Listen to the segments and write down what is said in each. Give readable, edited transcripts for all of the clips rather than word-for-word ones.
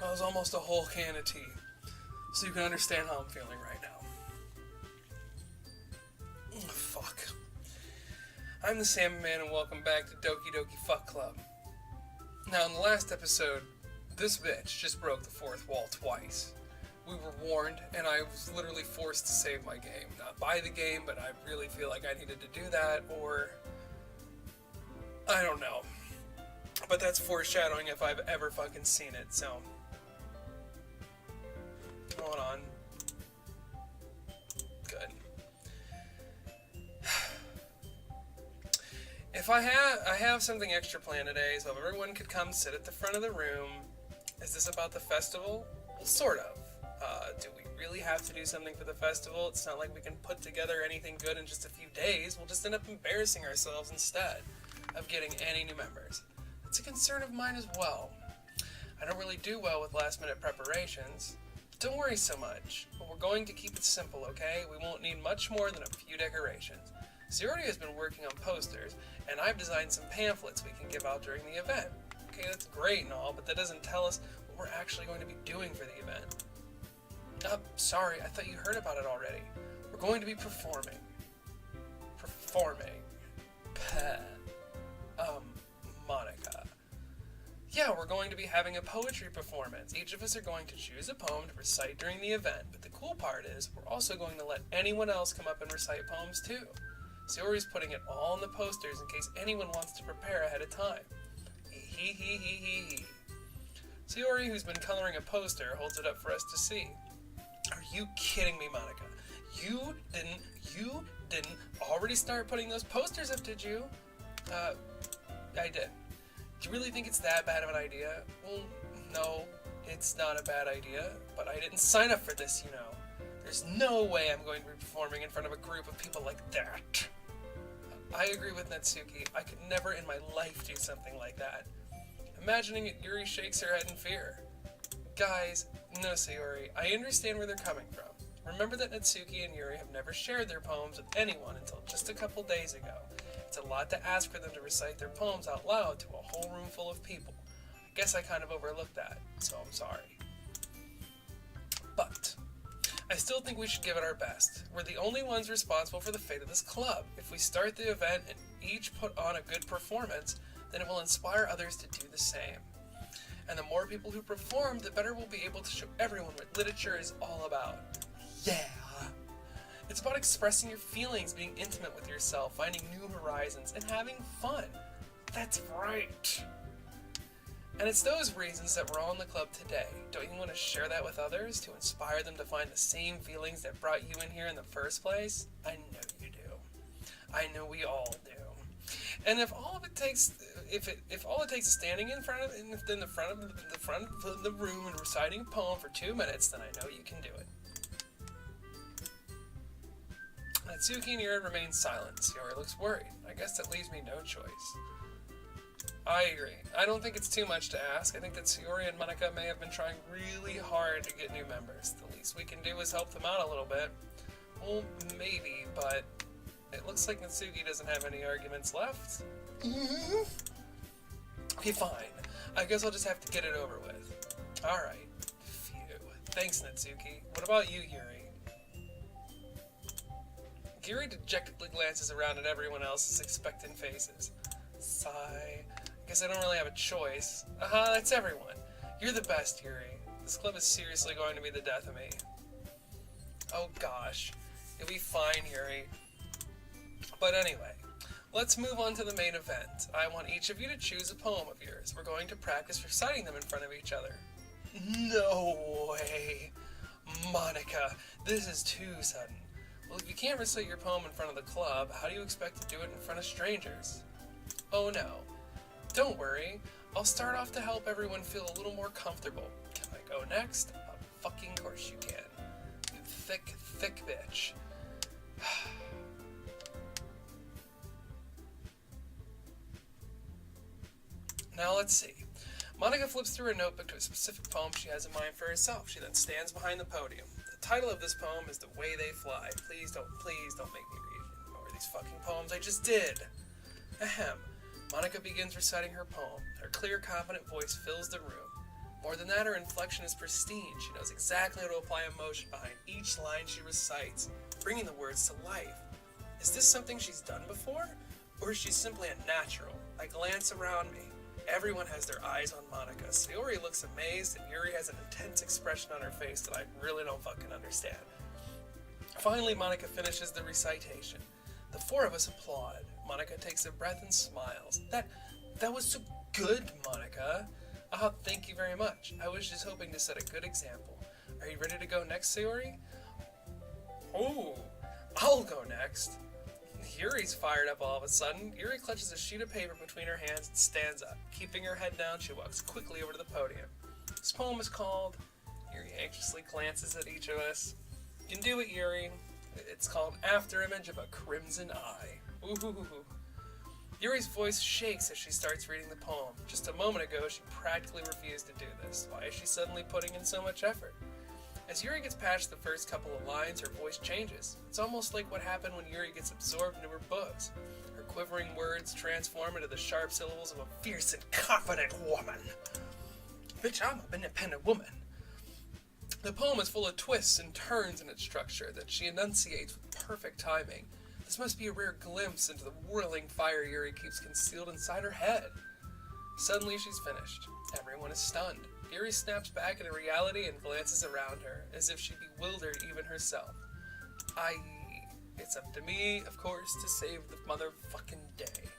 That was almost a whole can of tea. So you can understand how I'm feeling right now. Oh, fuck. I'm the SalmonMan and welcome back to Doki Doki Fuck Club. Now in the last episode, this bitch just broke the fourth wall twice. We were warned, and I was literally forced to save my game. Not buy the game, but I really feel like I needed to do that, or... I don't know. But that's foreshadowing if I've ever fucking seen it, so... Hold on. Good. If I have something extra planned today, so if everyone could come sit at the front of the room. Is this about the festival? Well, sort of. Do we really have to do something for the festival? It's not like we can put together anything good in just a few days. We'll just end up embarrassing ourselves instead of getting any new members. It's a concern of mine as well. I don't really do well with last-minute preparations. Don't worry so much, but we're going to keep it simple, okay? We won't need much more than a few decorations. Siori has been working on posters, and I've designed some pamphlets we can give out during the event. Okay, that's great and all, but that doesn't tell us what we're actually going to be doing for the event. Sorry, I thought you heard about it already. We're going to be performing. Monica. Yeah, we're going to be having a poetry performance. Each of us are going to choose a poem to recite during the event, but the cool part is we're also going to let anyone else come up and recite poems too. Siori's putting it all in the posters in case anyone wants to prepare ahead of time. Hee. Siori, who's been coloring a poster, holds it up for us to see. Are you kidding me, Monica? You didn't already start putting those posters up, did you? I did. Do you really think it's that bad of an idea? Well, no, it's not a bad idea, but I didn't sign up for this, you know. There's no way I'm going to be performing in front of a group of people like that. I agree with Natsuki. I could never in my life do something like that. Imagining it, Yuri shakes her head in fear. Guys, no, Sayori, I understand where they're coming from. Remember that Natsuki and Yuri have never shared their poems with anyone until just a couple days ago. It's a lot to ask for them to recite their poems out loud to a whole room full of people. I guess I kind of overlooked that, so I'm sorry. But I still think we should give it our best. We're the only ones responsible for the fate of this club. If we start the event and each put on a good performance, then it will inspire others to do the same. And the more people who perform, the better we'll be able to show everyone what literature is all about. Yeah! It's about expressing your feelings, being intimate with yourself, finding new horizons, and having fun. That's right! And it's those reasons that we're all in the club today. Don't you want to share that with others, to inspire them to find the same feelings that brought you in here in the first place? I know you do. I know we all do. And if all it takes is standing in front of the room and reciting a poem for 2 minutes, then I know you can do it. Natsuki and Yuri remain silent. Sayori looks worried. I guess that leaves me no choice. I agree. I don't think it's too much to ask. I think that Sayori and Monica may have been trying really hard to get new members. The least we can do is help them out a little bit. Well, maybe, but it looks like Natsuki doesn't have any arguments left. Okay, fine. I guess I'll just have to get it over with. Alright. Phew. Thanks, Natsuki. What about you, Yuri? Yuri dejectedly glances around at everyone else's expectant faces. Sigh. Guess I don't really have a choice. That's everyone. You're the best, Yuri. This club is seriously going to be the death of me. Oh gosh. It'll be fine, Yuri. But anyway, let's move on to the main event. I want each of you to choose a poem of yours. We're going to practice reciting them in front of each other. No way. Monica, this is too sudden. Well, if you can't recite your poem in front of the club, how do you expect to do it in front of strangers? Oh no. Don't worry. I'll start off to help everyone feel a little more comfortable. Can I go next? Of fucking course you can. You thick bitch. Now let's see. Monica flips through her notebook to a specific poem she has in mind for herself. She then stands behind the podium. The title of this poem is The Way They Fly. Please don't make me read more of these fucking poems I just did. Ahem. Monica begins reciting her poem. Her clear, confident voice fills the room. More than that, her inflection is pristine. She knows exactly how to apply emotion behind each line she recites, bringing the words to life. Is this something she's done before? Or is she simply a natural? I glance around me. Everyone has their eyes on Monica. Sayori looks amazed, and Yuri has an intense expression on her face that I really don't fucking understand. Finally, Monica finishes the recitation. The four of us applaud. Monica takes a breath and smiles. That was so good, Monica. Ah, thank you very much. I was just hoping to set a good example. Are you ready to go next, Sayori? Oh, I'll go next. Yuri's fired up all of a sudden. Yuri clutches a sheet of paper between her hands and stands up. Keeping her head down, she walks quickly over to the podium. This poem is called... Yuri anxiously glances at each of us. You can do it, Yuri. It's called Afterimage of a Crimson Eye. Ooh. Yuri's voice shakes as she starts reading the poem. Just a moment ago, she practically refused to do this. Why is she suddenly putting in so much effort? As Yuri gets past the first couple of lines, her voice changes. It's almost like what happened when Yuri gets absorbed into her books. Her quivering words transform into the sharp syllables of a fierce and confident woman. Bitch, I'm an independent woman. The poem is full of twists and turns in its structure that she enunciates with perfect timing. This must be a rare glimpse into the whirling fire Yuri keeps concealed inside her head. Suddenly she's finished. Everyone is stunned. Yuri snaps back into reality and glances around her, as if she bewildered even herself. It's up to me, of course, to save the motherfucking day.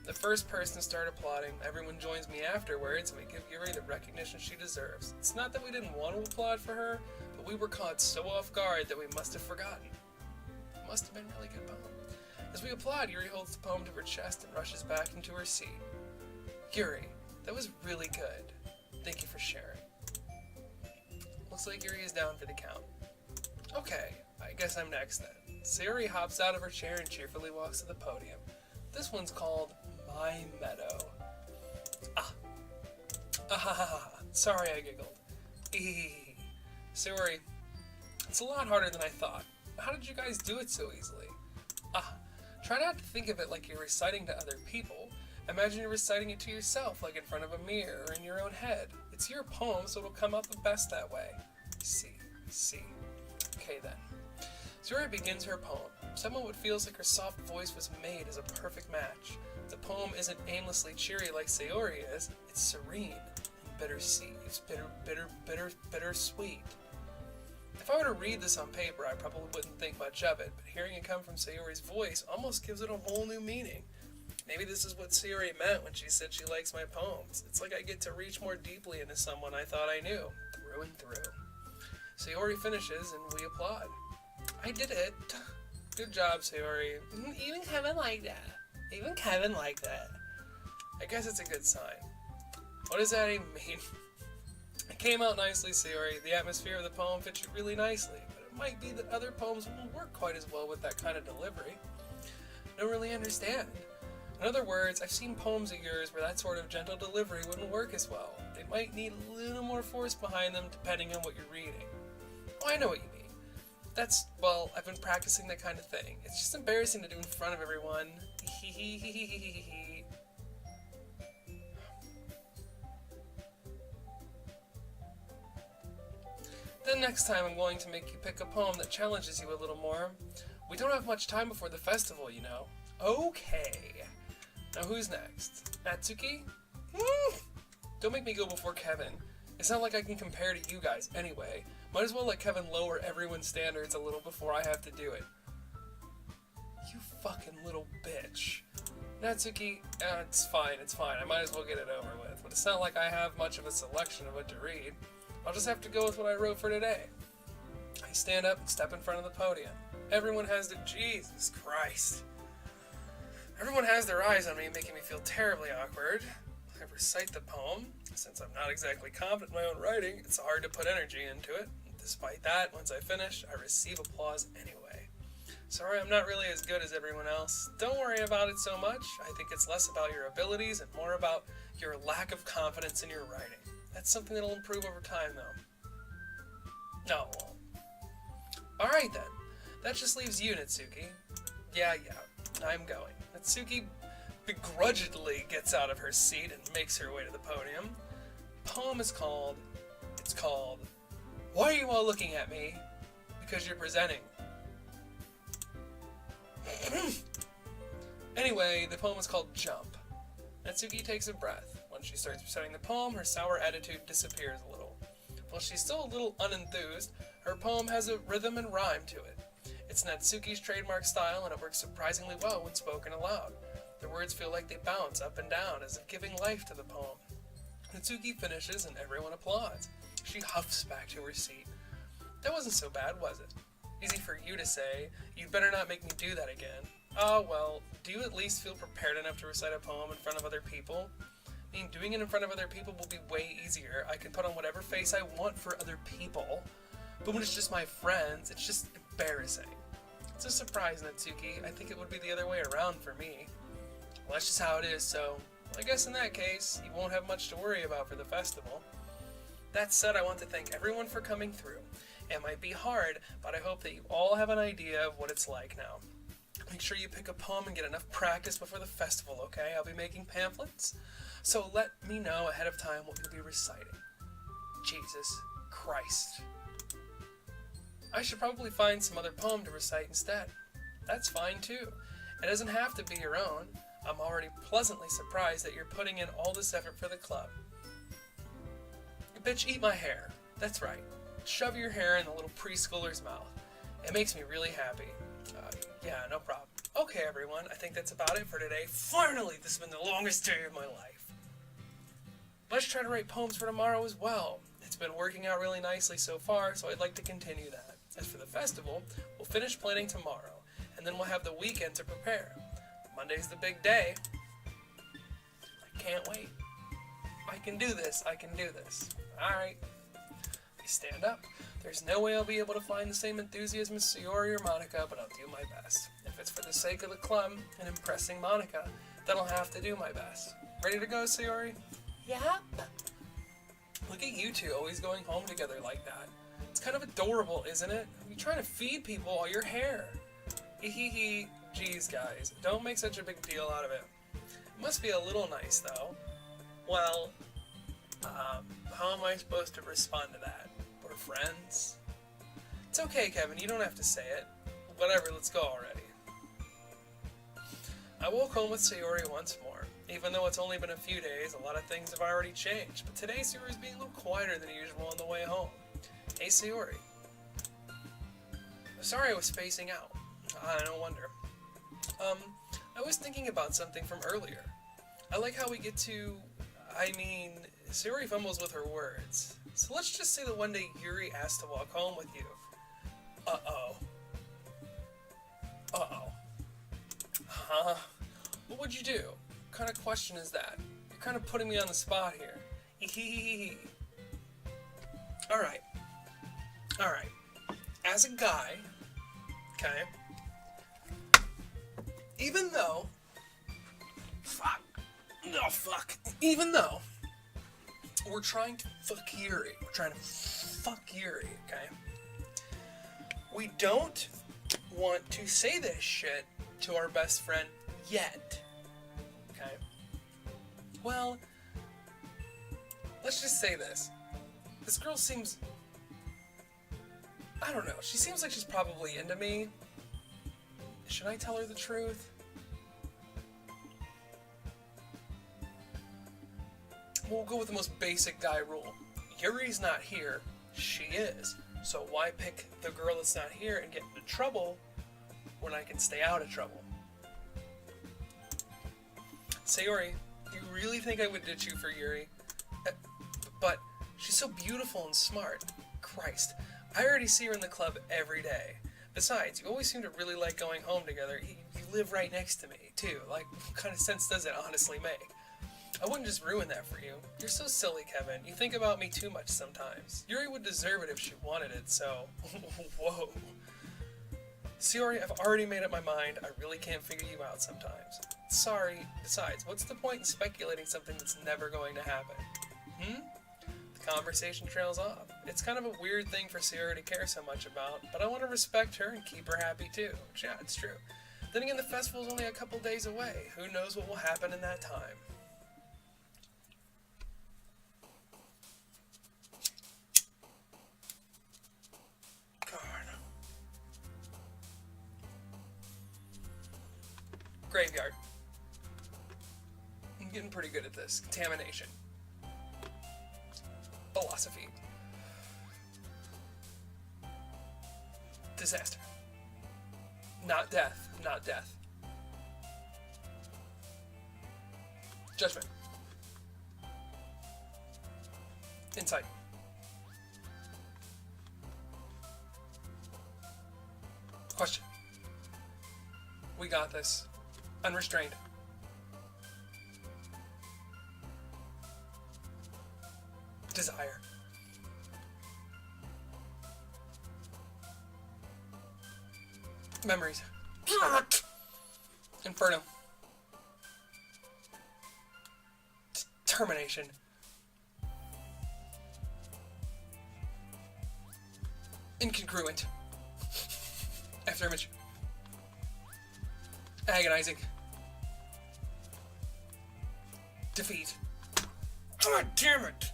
The first person to start applauding, everyone joins me afterwards, and we give Yuri the recognition she deserves. It's not that we didn't want to applaud for her, but we were caught so off guard that we must have forgotten. It must have been a really good poem. As we applaud, Yuri holds the poem to her chest and rushes back into her seat. Yuri, that was really good. Thank you for sharing. Looks like Yuri is down for the count. Okay, I guess I'm next then. Sayori hops out of her chair and cheerfully walks to the podium. This one's called My Meadow. Sorry I giggled. Sayori, it's a lot harder than I thought. How did you guys do it so easily? Try not to think of it like you're reciting to other people. Imagine you're reciting it to yourself, like in front of a mirror or in your own head. It's your poem, so it'll come out the best that way. See. Okay then. Sayori begins her poem. Somehow it feels like her soft voice was made as a perfect match. The poem isn't aimlessly cheery like Sayori is. It's serene and bittersweet. It's bittersweet. If I were to read this on paper, I probably wouldn't think much of it, but hearing it come from Sayori's voice almost gives it a whole new meaning. Maybe this is what Sayori meant when she said she likes my poems. It's like I get to reach more deeply into someone I thought I knew, through and through. Sayori finishes and we applaud. I did it. Good job, Sayori. Even Kevin liked that. I guess it's a good sign. What does that even mean? It came out nicely, Sayori. The atmosphere of the poem fits you really nicely, but it might be that other poems wouldn't work quite as well with that kind of delivery. I don't really understand. In other words, I've seen poems of yours where that sort of gentle delivery wouldn't work as well. They might need a little more force behind them depending on what you're reading. Oh, I know what you mean. I've been practicing that kind of thing. It's just embarrassing to do in front of everyone. Then next time I'm going to make you pick a poem that challenges you a little more. We don't have much time before the festival, you know. Okay. Now who's next? Natsuki? Don't make me go before Kevin. It's not like I can compare to you guys anyway. Might as well let Kevin lower everyone's standards a little before I have to do it. You fucking little bitch. Natsuki, it's fine. I might as well get it over with. But it's not like I have much of a selection of what to read. I'll just have to go with what I wrote for today. I stand up and step in front of the podium. Everyone has their... Jesus Christ. Everyone has their eyes on me, making me feel terribly awkward. I recite the poem. Since I'm not exactly confident in my own writing, it's hard to put energy into it. Despite that, once I finish, I receive applause anyway. Sorry, I'm not really as good as everyone else. Don't worry about it so much. I think it's less about your abilities and more about your lack of confidence in your writing. That's something that'll improve over time, though. No, it won't. Alright then. That just leaves you, Natsuki. Yeah, I'm going. Natsuki begrudgingly gets out of her seat and makes her way to the podium. poem is called, Why Are You All Looking at Me? Because You're Presenting. Anyway, the poem is called Jump. Natsuki takes a breath. When she starts reciting the poem, her sour attitude disappears a little. While she's still a little unenthused, her poem has a rhythm and rhyme to it. It's Natsuki's trademark style, and it works surprisingly well when spoken aloud. The words feel like they bounce up and down, as if giving life to the poem. Natsuki finishes, and everyone applauds. She huffs back to her seat. That wasn't so bad, was it? Easy for you to say. You'd better not make me do that again. Oh, well, do you at least feel prepared enough to recite a poem in front of other people? I mean, doing it in front of other people will be way easier. I can put on whatever face I want for other people. But when it's just my friends, it's just embarrassing. It's a surprise, Natsuki. I think it would be the other way around for me. Well, that's just how it is, so I guess in that case, you won't have much to worry about for the festival. That said, I want to thank everyone for coming through. It might be hard, but I hope that you all have an idea of what it's like now. Make sure you pick a poem and get enough practice before the festival, okay? I'll be making pamphlets, so let me know ahead of time what you'll be reciting. Jesus Christ. I should probably find some other poem to recite instead. That's fine too. It doesn't have to be your own. I'm already pleasantly surprised that you're putting in all this effort for the club. Bitch, eat my hair. That's right. Shove your hair in the little preschooler's mouth. It makes me really happy. Yeah, no problem. Okay, everyone, I think that's about it for today. Finally, this has been the longest day of my life. Let's try to write poems for tomorrow as well. It's been working out really nicely so far, so I'd like to continue that. As for the festival, we'll finish planning tomorrow, and then we'll have the weekend to prepare. Monday's the big day. I can't wait. I can do this. I can do this. Alright. I stand up. There's no way I'll be able to find the same enthusiasm as Sayori or Monica, but I'll do my best. If it's for the sake of the club and impressing Monica, then I'll have to do my best. Ready to go, Sayori? Yep. Look at you two always going home together like that. It's kind of adorable, isn't it? You're trying to feed people all your hair. Hee. Geez, guys, don't make such a big deal out of it. It must be a little nice, though. Well, how am I supposed to respond to that? We're friends? It's okay, Kevin, you don't have to say it. Whatever, let's go already. I woke home with Sayori once more. Even though it's only been a few days, a lot of things have already changed. But today, Sayori's being a little quieter than usual on the way home. Hey, Sayori. Sorry I was spacing out. No wonder. I was thinking about something from earlier. I like how we get to... Sayori fumbles with her words. So let's just say that one day Yuri asked to walk home with you. Uh-oh. Huh? What would you do? What kind of question is that? You're kind of putting me on the spot here. Alright. As a guy, okay, even though we're trying to fuck Yuri, okay, we don't want to say this shit to our best friend yet, okay? Well, let's just say this. This girl seems... I don't know. She seems like she's probably into me. Should I tell her the truth? We'll go with the most basic guy rule. Yuri's not here. She is. So why pick the girl that's not here and get into trouble when I can stay out of trouble? Sayori, you really think I would ditch you for Yuri? But she's so beautiful and smart. Christ, I already see her in the club every day. Besides, you always seem to really like going home together. You live right next to me, too. Like, what kind of sense does it honestly make? I wouldn't just ruin that for you. You're so silly, Kevin. You think about me too much sometimes. Yuri would deserve it if she wanted it, so... Whoa. Sayori, I've already made up my mind. I really can't figure you out sometimes. Sorry. Besides, what's the point in speculating something that's never going to happen? The conversation trails off. It's kind of a weird thing for Sayori to care so much about, but I want to respect her and keep her happy too. Which, yeah, it's true. Then again, the festival's only a couple days away. Who knows what will happen in that time? Graveyard. I'm getting pretty good at this. Contamination. Philosophy. Disaster. Not death. Not death. Judgment. Insight. Question. We got this. Unrestrained. Desire. Memories. Inferno. Determination. Incongruent. Afterimage. Agonizing. Defeat. God damn it!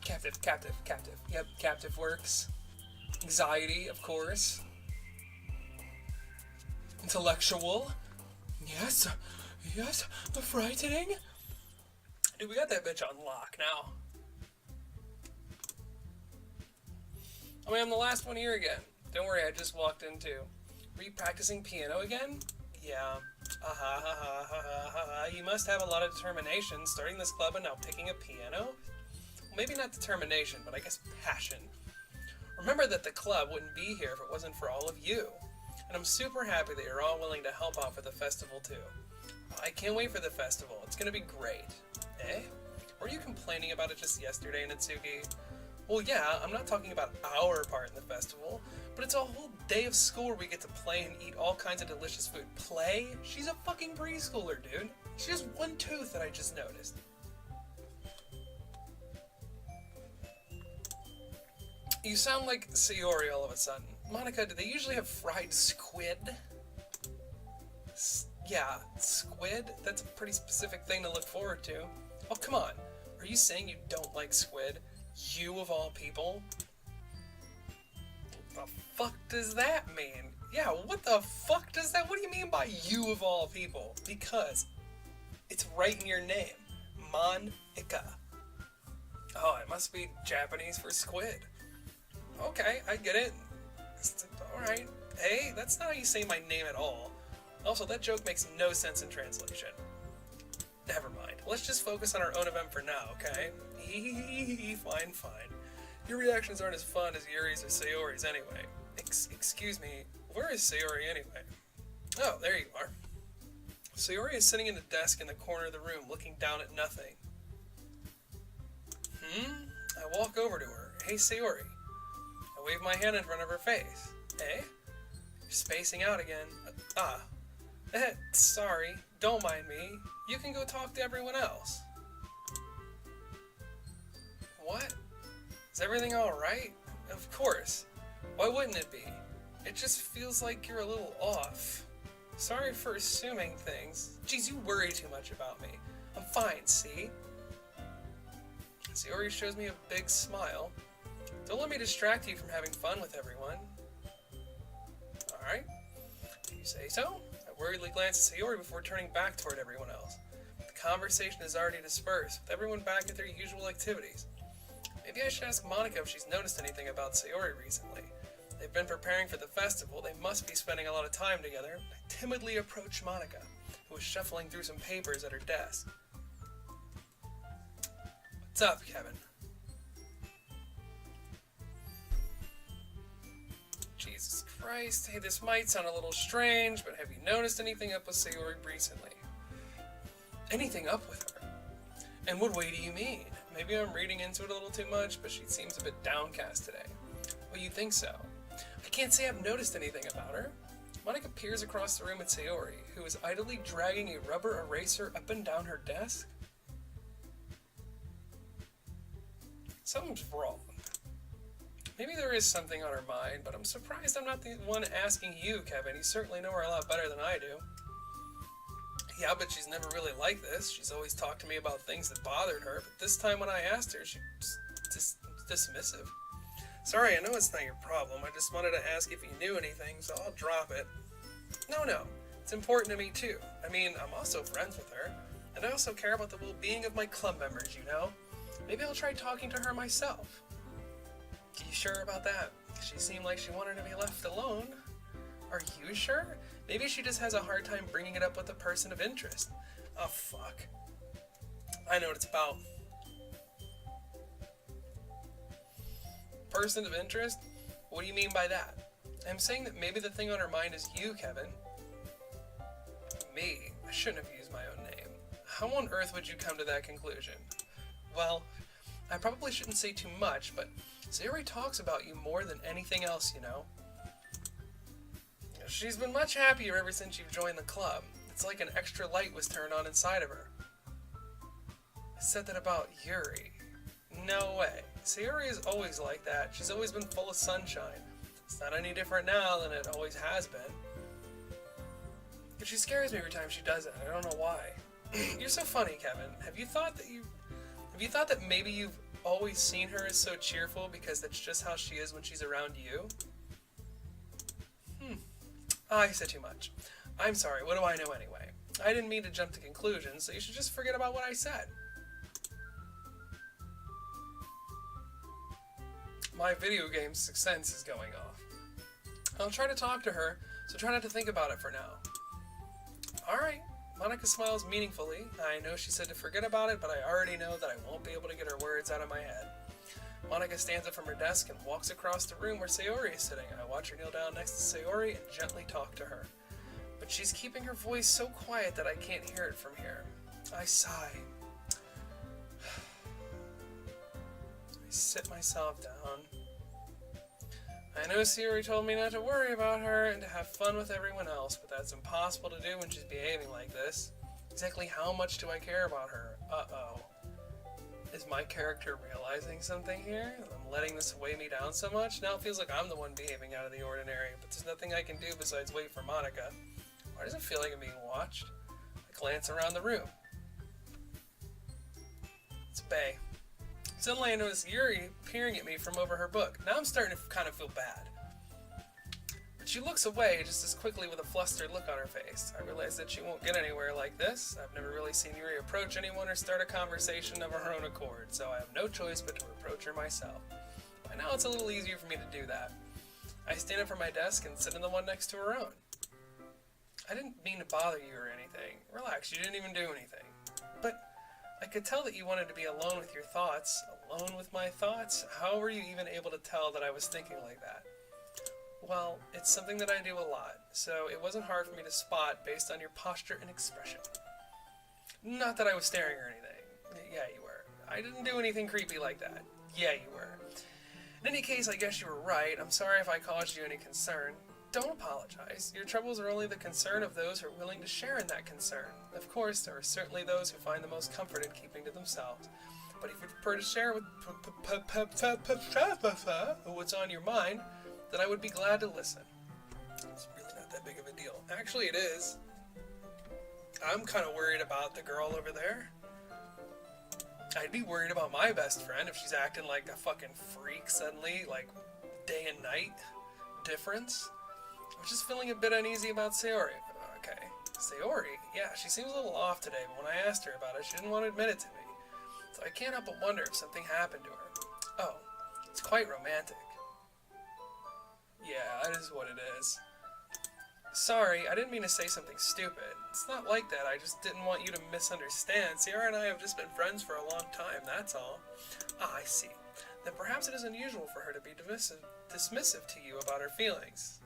Captive, captive, captive. Yep, captive works. Anxiety, of course. Intellectual. Yes. Yes. Frightening. Dude, we got that bitch on lock now. I mean, I'm the last one here again. Don't worry, I just walked into. Were you practicing piano again? Yeah. You must have a lot of determination starting this club and now picking a piano? Well, maybe not determination, but I guess passion. Remember that the club wouldn't be here if it wasn't for all of you. And I'm super happy that you're all willing to help out for the festival too. I can't wait for the festival. It's gonna be great. Eh? Were you complaining about it just yesterday, Natsuki? Well, yeah, I'm not talking about our part in the festival, but it's a whole day of school where we get to play and eat all kinds of delicious food. Play? She's a fucking preschooler, dude. She has one tooth that I just noticed. You sound like Sayori all of a sudden. Monica, do they usually have fried squid? Yeah, squid? That's a pretty specific thing to look forward to. Oh, come on. Are you saying you don't like squid? You of all people? What the fuck does that mean? Yeah, what the fuck does that... What do you mean by you of all people? Because it's right in your name. Monica. Oh, it must be Japanese for squid. Okay, I get it. Alright. Hey, that's not how you say my name at all. Also, that joke makes no sense in translation. Never mind. Let's just focus on our own event for now, okay? Fine, fine. Your reactions aren't as fun as Yuri's or Sayori's anyway. Excuse me, where is Sayori anyway? Oh, there you are. Sayori is sitting in a desk in the corner of the room, looking down at nothing. I walk over to her. Hey, Sayori. I wave my hand in front of her face. Eh? You're spacing out again. Sorry. Don't mind me. You can go talk to everyone else. What? Is everything alright? Of course. Why wouldn't it be? It just feels like you're a little off. Sorry for assuming things. Geez, you worry too much about me. I'm fine, see? Sayori shows me a big smile. Don't let me distract you from having fun with everyone. Alright. You say so? I worriedly glance at Sayori before turning back toward everyone else. The conversation is already dispersed, with everyone back at their usual activities. Maybe I should ask Monica if she's noticed anything about Sayori recently. They've been preparing for the festival, they must be spending a lot of time together. I timidly approach Monica, who was shuffling through some papers at her desk. What's up, Kevin? Jesus Christ, hey, this might sound a little strange, but have you noticed anything up with Sayori recently? Anything up with her? In what way do you mean? Maybe I'm reading into it a little too much, but she seems a bit downcast today. Well, you think so? I can't say I've noticed anything about her. Monica peers across the room at Sayori, who is idly dragging a rubber eraser up and down her desk. Something's wrong. Maybe there is something on her mind, but I'm surprised I'm not the one asking you, Kevin. You certainly know her a lot better than I do. Yeah, but she's never really like this. She's always talked to me about things that bothered her, but this time when I asked her, she was just dismissive. Sorry, I know it's not your problem. I just wanted to ask if you knew anything, so I'll drop it. No. It's important to me too. I mean, I'm also friends with her. And I also care about the well-being of my club members, you know? Maybe I'll try talking to her myself. You sure about that? She seemed like she wanted to be left alone. Are you sure? Maybe she just has a hard time bringing it up with a person of interest. Oh, fuck. I know what it's about. Person of interest? What do you mean by that? I'm saying that maybe the thing on her mind is you, Kevin. Me? I shouldn't have used my own name. How on earth would you come to that conclusion? Well, I probably shouldn't say too much, but Sayori talks about you more than anything else, you know? She's been much happier ever since you've joined the club. It's like an extra light was turned on inside of her. I said that about Yuri. No way. Sayori is always like that. She's always been full of sunshine. It's not any different now than it always has been. But she scares me every time she does it. I don't know why. You're so funny, Kevin. Have you thought that maybe you've always seen her as so cheerful because that's just how she is when she's around you? I said too much. I'm sorry, what do I know anyway? I didn't mean to jump to conclusions, so you should just forget about what I said. My video game Sixth Sense is going off. I'll try to talk to her, so try not to think about it for now. Alright. Monica smiles meaningfully. I know she said to forget about it, but I already know that I won't be able to get her words out of my head. Monica stands up from her desk and walks across the room where Sayori is sitting. I watch her kneel down next to Sayori and gently talk to her. But she's keeping her voice so quiet that I can't hear it from here. I sigh. I sit myself down. I know Sayori told me not to worry about her and to have fun with everyone else, but that's impossible to do when she's behaving like this. Exactly how much do I care about her? Uh-oh. Is my character realizing something here? I'm letting this weigh me down so much? Now it feels like I'm the one behaving out of the ordinary, but there's nothing I can do besides wait for Monica. Why does it feel like I'm being watched? I glance around the room. It's Bae. Suddenly I notice Yuri peering at me from over her book. Now I'm starting to kind of feel bad. But she looks away just as quickly with a flustered look on her face. I realize that she won't get anywhere like this. I've never really seen Yuri approach anyone or start a conversation of her own accord, so I have no choice but to approach her myself. By now it's a little easier for me to do that. I stand up from my desk and sit in the one next to her own. I didn't mean to bother you or anything. Relax, you didn't even do anything. But I could tell that you wanted to be alone with your thoughts. Alone with my thoughts? How were you even able to tell that I was thinking like that? Well, it's something that I do a lot, so it wasn't hard for me to spot based on your posture and expression. Not that I was staring or anything. Yeah, you were. I didn't do anything creepy like that. Yeah, you were. In any case, I guess you were right. I'm sorry if I caused you any concern. Don't apologize. Your troubles are only the concern of those who are willing to share in that concern. Of course, there are certainly those who find the most comfort in keeping to themselves. But if you prefer to share with what's on your mind, then I would be glad to listen. It's really not that big of a deal. Actually, it is. I'm kind of worried about the girl over there. I'd be worried about my best friend if she's acting like a fucking freak suddenly, like day and night difference. I'm just feeling a bit uneasy about Sayori. Okay. Sayori? Yeah, she seems a little off today, but when I asked her about it, she didn't want to admit it to me. So I can't help but wonder if something happened to her. Oh, it's quite romantic. Yeah, that is what it is. Sorry, I didn't mean to say something stupid. It's not like that, I just didn't want you to misunderstand. Sayori and I have just been friends for a long time, that's all. Ah, I see. Then perhaps it is unusual for her to be dismissive to you about her feelings.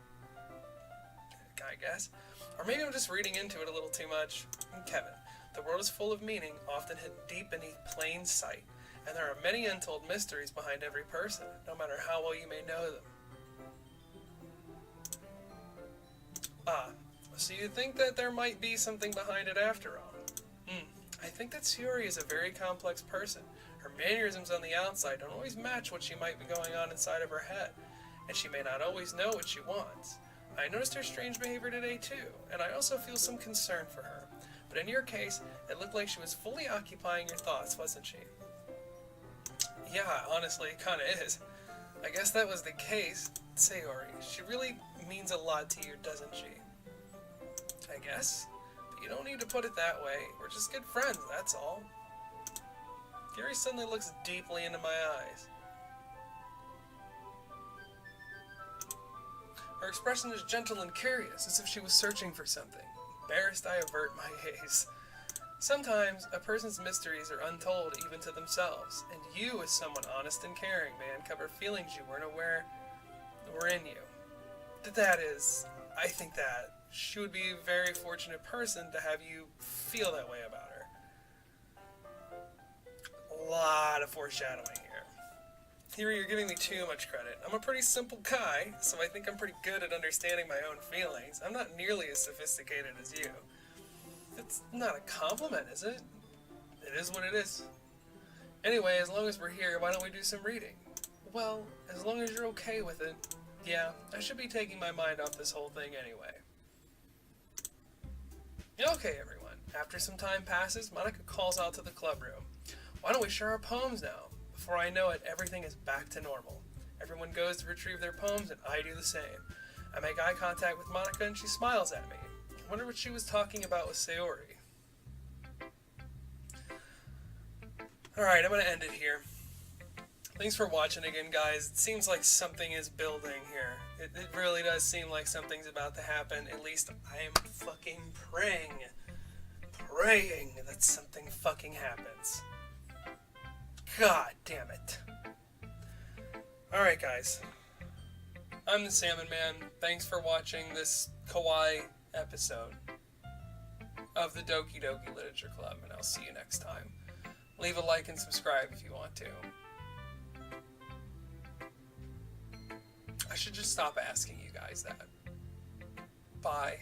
I guess. Or maybe I'm just reading into it a little too much. Kevin, the world is full of meaning, often hidden deep beneath plain sight, and there are many untold mysteries behind every person, no matter how well you may know them. Ah, so you think that there might be something behind it after all? I think that Sayori is a very complex person. Her mannerisms on the outside don't always match what she might be going on inside of her head, and she may not always know what she wants. I noticed her strange behavior today too, and I also feel some concern for her. But in your case, it looked like she was fully occupying your thoughts, wasn't she? Yeah, honestly, it kinda is. I guess that was the case. Sayori, she really means a lot to you, doesn't she? guess. But you don't need to put it that way. We're just good friends, that's all. Gary suddenly looks deeply into my eyes. Her expression is gentle and curious, as if she was searching for something. Embarrassed, I avert my gaze. Sometimes, a person's mysteries are untold even to themselves, and you, as someone honest and caring, may uncover feelings you weren't aware were in you. That is, I think that she would be a very fortunate person to have you feel that way about her. A lot of foreshadowing here. Here you're giving me too much credit. I'm a pretty simple guy, so I think I'm pretty good at understanding my own feelings. I'm not nearly as sophisticated as you. It's not a compliment, is it? It is what it is. Anyway, as long as we're here, why don't we do some reading? Well, as long as you're okay with it. Yeah, I should be taking my mind off this whole thing anyway. Okay, everyone. After some time passes, Monica calls out to the club room. Why don't we share our poems now? Before I know it, everything is back to normal. Everyone goes to retrieve their poems, and I do the same. I make eye contact with Monica, and she smiles at me. I wonder what she was talking about with Sayori. Alright, I'm going to end it here. Thanks for watching again, guys. It seems like something is building here. It really does seem like something's about to happen. At least I'm fucking praying that something fucking happens. God damn it. Alright, guys. I'm the SalmonMan. Thanks for watching this kawaii episode of the Doki Doki Literature Club, and I'll see you next time. Leave a like and subscribe if you want to. I should just stop asking you guys that. Bye.